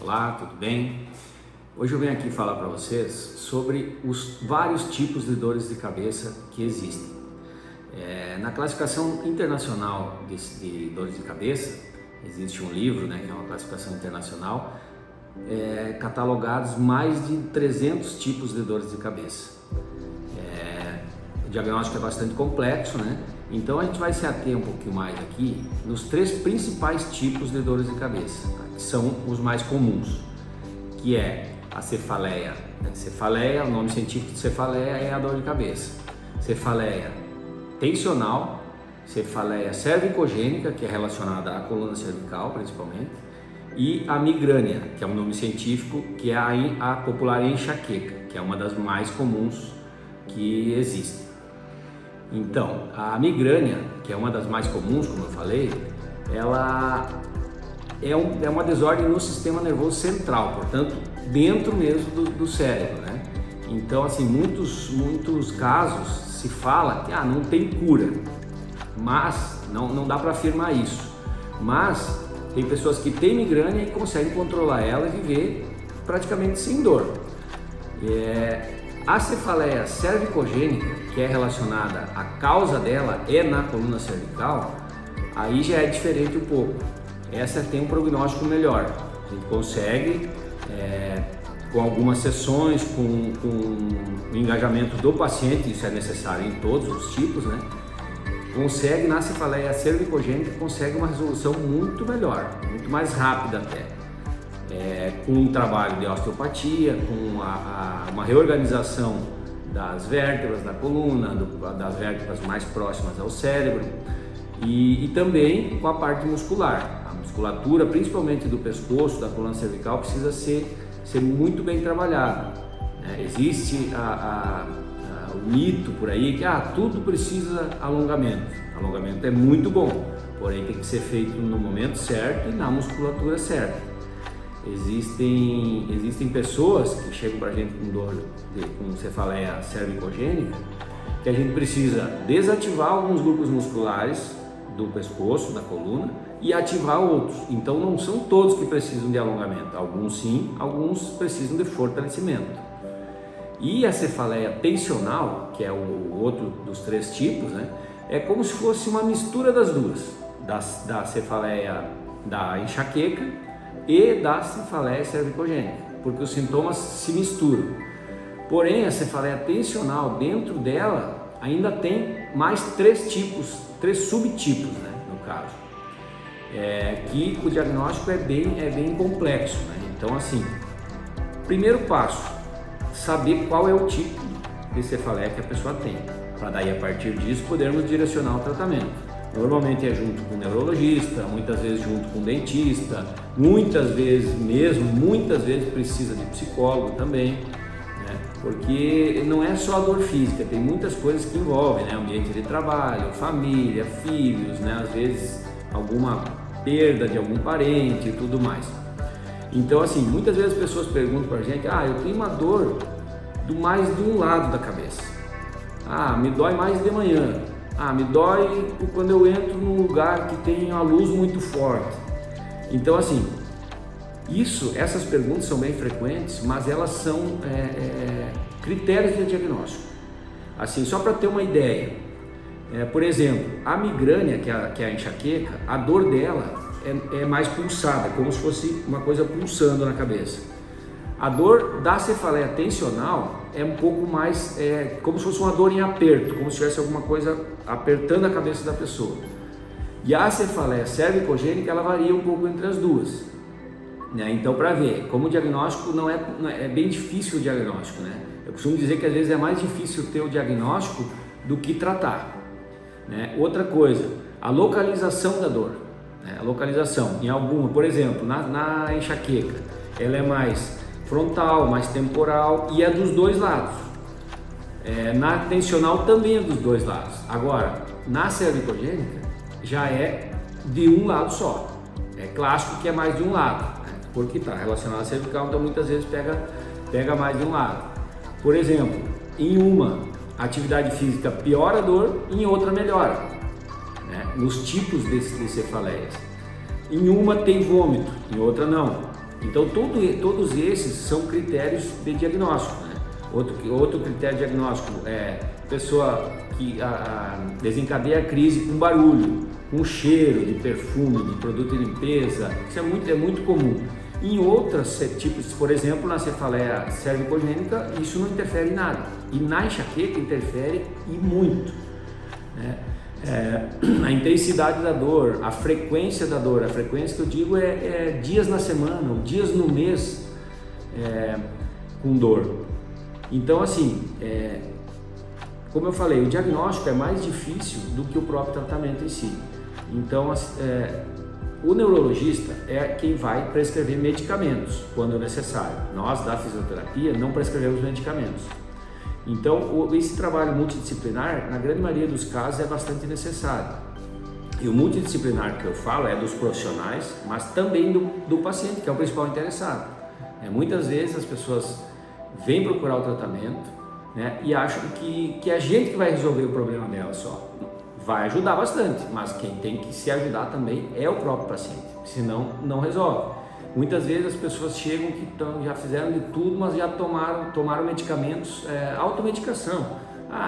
Olá, tudo bem? Hoje eu venho aqui falar para vocês sobre os vários tipos de cabeça que existem. Na classificação internacional de dores de cabeça, existe um livro, que é uma classificação internacional, catalogados mais de 300 tipos de dores de cabeça. O diagnóstico é bastante complexo, Então a gente vai se ater um pouquinho mais aqui nos 3 principais tipos de dores de cabeça, que são os mais comuns, que é a cefaleia. Cefaleia, o nome científico de cefaleia é a dor de cabeça. Cefaleia tensional, cefaleia cervicogênica, que é relacionada à coluna cervical principalmente, e a migrânia, que é um nome científico, que é a popular enxaqueca, que é uma das mais comuns que existem. Então, a migrânia, que é uma das mais comuns, como eu falei, ela é uma desordem no sistema nervoso central, portanto, dentro mesmo do cérebro, Então, assim, muitos casos se fala que não tem cura, mas não dá para afirmar isso. Mas tem pessoas que têm migrânia e conseguem controlar ela e viver praticamente sem dor. A cefaleia cervicogênica, que é relacionada, a causa dela é na coluna cervical, aí já é diferente um pouco. Essa tem um prognóstico melhor. A gente consegue, com algumas sessões, com o engajamento do paciente, isso é necessário em todos os tipos, consegue, na cefaleia cervicogênica, consegue uma resolução muito melhor, muito mais rápida até. Com um trabalho de osteopatia, com uma reorganização das vértebras da coluna, das vértebras mais próximas ao cérebro e também com a parte muscular. A musculatura, principalmente do pescoço, da coluna cervical, precisa ser muito bem trabalhada. Existe o mito por aí que tudo precisa alongamento. Alongamento é muito bom, porém tem que ser feito no momento certo e na musculatura certa. Existem pessoas que chegam para a gente com dor, com cefaleia cervicogênica, que a gente precisa desativar alguns grupos musculares do pescoço, da coluna, e ativar outros. Então não são todos que precisam de alongamento, alguns sim, alguns precisam de fortalecimento. E a cefaleia tensional, que é o outro dos 3 tipos, é como se fosse uma mistura das duas, da cefaleia da enxaqueca e da cefaleia cervicogênica, porque os sintomas se misturam. Porém, a cefaleia tensional, dentro dela, ainda tem mais 3 subtipos, no caso, que o diagnóstico é bem complexo, Então, assim, primeiro passo, saber qual é o tipo de cefaleia que a pessoa tem, para daí, a partir disso, podermos direcionar o tratamento. Normalmente é junto com o neurologista, muitas vezes junto com o dentista, muitas vezes precisa de psicólogo também, porque não é só a dor física, tem muitas coisas que envolvem, ambiente de trabalho, família, filhos, às vezes alguma perda de algum parente e tudo mais. Então, assim, muitas vezes as pessoas perguntam pra gente, eu tenho uma dor mais de um lado da cabeça, me dói mais de manhã, me dói quando eu entro num lugar que tem a luz muito forte. Então, assim, essas perguntas são bem frequentes, mas elas são critérios de diagnóstico. Assim, só para ter uma ideia, por exemplo, a migrânia, que é a enxaqueca, a dor dela é mais pulsada, como se fosse uma coisa pulsando na cabeça. A dor da cefaleia tensional é um pouco mais, como se fosse uma dor em aperto, como se tivesse alguma coisa apertando a cabeça da pessoa. E a cefaleia cervicogênica, ela varia um pouco entre as duas. Então, para ver, como o diagnóstico é bem difícil o diagnóstico, Eu costumo dizer que às vezes é mais difícil ter o diagnóstico do que tratar. Outra coisa, a localização da dor. A localização, em alguma, por exemplo, na enxaqueca, ela é mais frontal, mais temporal e é dos dois lados. Na tensional também é dos dois lados. Agora, na cervicogênica já é de um lado só. É clássico que é mais de um lado, porque está relacionado à cervical, então muitas vezes pega mais de um lado. Por exemplo, em uma atividade física piora a dor, em outra melhora, nos tipos de cefaleias. em uma tem vômito, em outra não. Então todos esses são critérios de diagnóstico, né? Outro critério diagnóstico é a pessoa que desencadeia a crise com barulho, com cheiro de perfume, de produto de limpeza. Isso é muito comum. Em outros tipos, por exemplo, na cefaleia cervicogênica, isso não interfere em nada. E na enxaqueca interfere e muito, né? A intensidade da dor, a frequência da dor, a frequência que eu digo é dias na semana, ou dias no mês com dor. Então, assim, como eu falei, o diagnóstico é mais difícil do que o próprio tratamento em si. Então, o neurologista é quem vai prescrever medicamentos quando necessário. Nós, da fisioterapia, não prescrevemos medicamentos. Então, esse trabalho multidisciplinar, na grande maioria dos casos, é bastante necessário. E o multidisciplinar que eu falo é dos profissionais, mas também do paciente, que é o principal interessado. Muitas vezes as pessoas vêm procurar o tratamento, né, e acham que é a gente que vai resolver o problema dela só. Vai ajudar bastante, mas quem tem que se ajudar também é o próprio paciente, senão não resolve. Muitas vezes as pessoas chegam que já fizeram de tudo, mas já tomaram medicamentos, automedicação.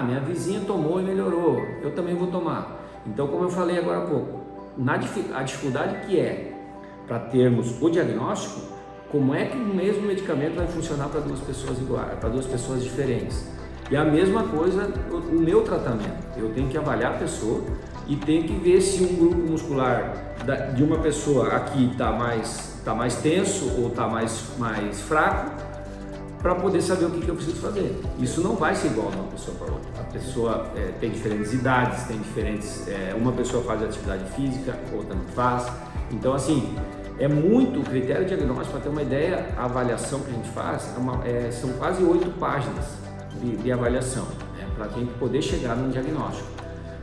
Minha vizinha tomou e melhorou, eu também vou tomar. Então, como eu falei agora há pouco, a dificuldade que é para termos o diagnóstico, como é que o mesmo medicamento vai funcionar para duas pessoas iguais, para duas pessoas diferentes? E a mesma coisa o meu tratamento, eu tenho que avaliar a pessoa e tenho que ver se um grupo muscular de uma pessoa aqui está mais tenso ou está mais fraco, para poder saber o que eu preciso fazer. Isso não vai ser igual de uma pessoa para outra. A pessoa tem diferentes idades, uma pessoa faz atividade física, outra não faz. Então, assim, é muito o critério diagnóstico. Para ter uma ideia, a avaliação que a gente faz são quase 8 páginas de avaliação, para a gente poder chegar num diagnóstico,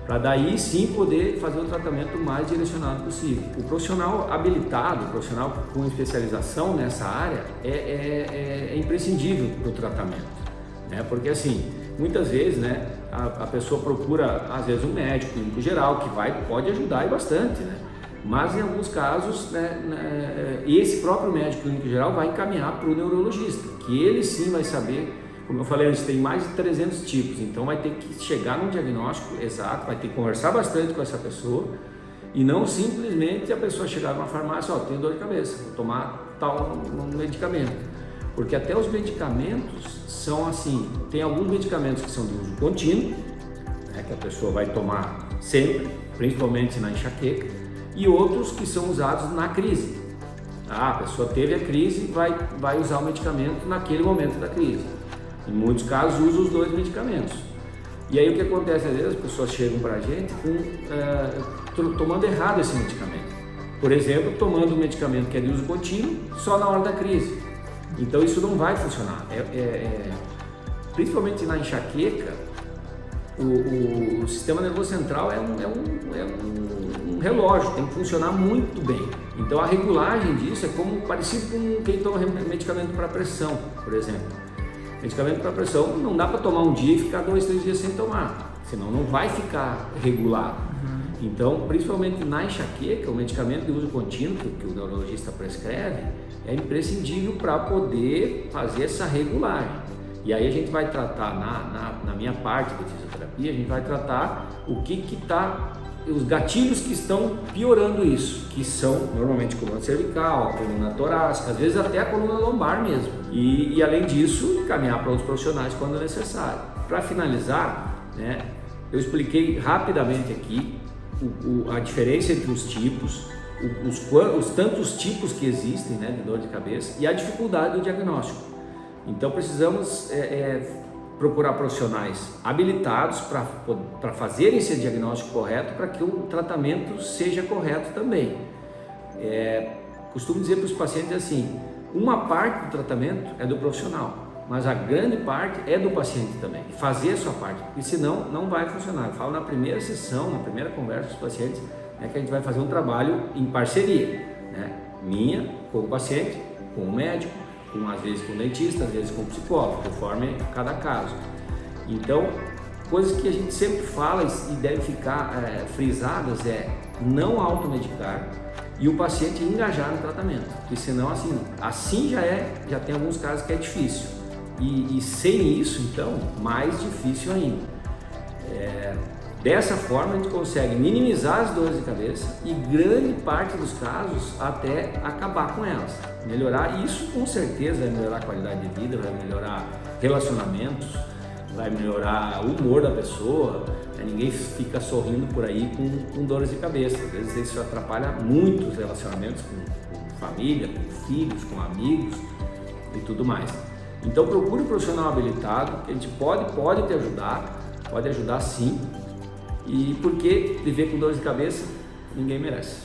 para daí sim poder fazer o tratamento mais direcionado possível. O profissional habilitado, o profissional com especialização nessa área é imprescindível para o tratamento, né? Porque assim, muitas vezes, né, a pessoa procura às vezes um médico clínico geral que pode ajudar e bastante, né? Mas em alguns casos, esse próprio médico clínico geral vai encaminhar para o neurologista, que ele sim vai saber. Como eu falei antes, tem mais de 300 tipos, então vai ter que chegar num diagnóstico exato, vai ter que conversar bastante com essa pessoa e não simplesmente a pessoa chegar numa farmácia, tenho dor de cabeça, vou tomar tal medicamento. Porque até os medicamentos são assim, tem alguns medicamentos que são de uso contínuo, né, que a pessoa vai tomar sempre, principalmente na enxaqueca, e outros que são usados na crise. A pessoa teve a crise, vai usar o medicamento naquele momento da crise. Em muitos casos usa os dois medicamentos. E aí o que acontece? Às vezes as pessoas chegam para a gente tomando errado esse medicamento. Por exemplo, tomando um medicamento que é de uso contínuo só na hora da crise. Então isso não vai funcionar. Principalmente na enxaqueca, o sistema nervoso central é um relógio, tem que funcionar muito bem. Então a regulagem disso é parecido com quem toma medicamento para pressão, por exemplo. Medicamento para pressão não dá para tomar um dia e ficar 2, 3 dias sem tomar, senão não vai ficar regulado. Então, principalmente na enxaqueca, o medicamento de uso contínuo que o neurologista prescreve é imprescindível para poder fazer essa regulagem. E aí a gente vai tratar, na minha parte da fisioterapia, a gente vai tratar os gatilhos que estão piorando isso, que são normalmente a coluna cervical, a coluna torácica, às vezes até a coluna lombar mesmo. E além disso, encaminhar para outros profissionais quando necessário. Para finalizar, né, eu expliquei rapidamente aqui a diferença entre os tipos, os tantos tipos que existem, né, de dor de cabeça e a dificuldade do diagnóstico. Então precisamos procurar profissionais habilitados para fazerem esse diagnóstico correto, para que o tratamento seja correto também. Costumo dizer para os pacientes assim, uma parte do tratamento é do profissional, mas a grande parte é do paciente também, fazer a sua parte, porque senão não vai funcionar. Eu falo na primeira sessão, na primeira conversa com os pacientes, que a gente vai fazer um trabalho em parceria, né? Minha com o paciente, com o médico, às vezes com o dentista, às vezes com o psicólogo, conforme cada caso. Então, coisas que a gente sempre fala e deve ficar frisadas não automedicar, e o paciente engajar no tratamento, porque senão assim já tem alguns casos que é difícil, e sem isso então mais difícil ainda. Dessa forma a gente consegue minimizar as dores de cabeça e grande parte dos casos até acabar com elas, melhorar. Isso com certeza vai melhorar a qualidade de vida, vai melhorar relacionamentos, vai melhorar o humor da pessoa. Ninguém fica sorrindo por aí com dores de cabeça. Às vezes isso atrapalha muito os relacionamentos com família, com filhos, com amigos e tudo mais. Então procure um profissional habilitado, que a gente pode te ajudar, pode ajudar sim. E porque viver com dores de cabeça ninguém merece.